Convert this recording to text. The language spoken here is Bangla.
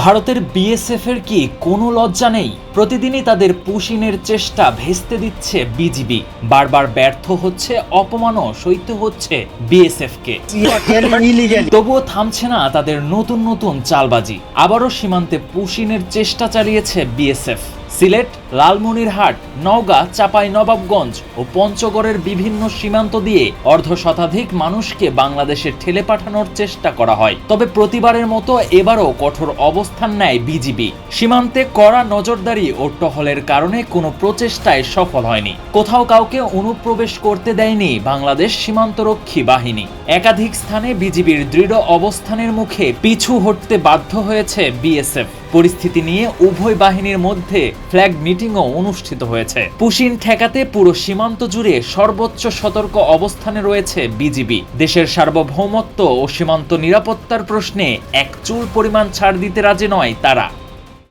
ভারতের বিএসএফ এর কি কোনো লজ্জা নেই? প্রতিদিনই তাদের পুশিনের চেষ্টা ভেস্তে দিচ্ছে বিজিবি। বারবার ব্যর্থ হচ্ছে, অপমানও সইতে হচ্ছে বিএসএফ কে। তবুও থামছে না তাদের নতুন নতুন চালবাজি। আবারও সীমান্তে পুশিনের চেষ্টা চালিয়েছে বিএসএফ। সিলেট, লালমনিরহাট, নওগাঁ, চাঁপাইনবাবগঞ্জ ও পঞ্চগড়ের বিভিন্ন সীমান্ত দিয়ে অর্ধশতাধিক মানুষকে বাংলাদেশে ঠেলে পাঠানোর চেষ্টা করা হয়। তবে প্রতিবারের মতো এবারও কঠোর অবস্থান নেয় বিজিবি। সীমান্তে কড়া নজরদারি ও টহলের কারণে কোনো প্রচেষ্টায় সফল হয়নি। কোথাও কাউকে অনুপ্রবেশ করতে দেয়নি বাংলাদেশ সীমান্তরক্ষী বাহিনী। একাধিক স্থানে বিজিবির দৃঢ় অবস্থানের মুখে পিছু হটতে বাধ্য হয়েছে বিএসএফ। পরিস্থিতি নিয়ে উভয় বাহিনীর মধ্যে ফ্ল্যাগ মিটিংও অনুষ্ঠিত হয়েছে। পুশিন ঠেকাতে পুরো সীমান্ত জুড়ে সর্বোচ্চ সতর্ক অবস্থানে রয়েছে বিজিবি। দেশের সার্বভৌমত্ব ও সীমান্ত নিরাপত্তার প্রশ্নে এক চুল পরিমাণ ছাড় দিতে রাজি নয় তারা।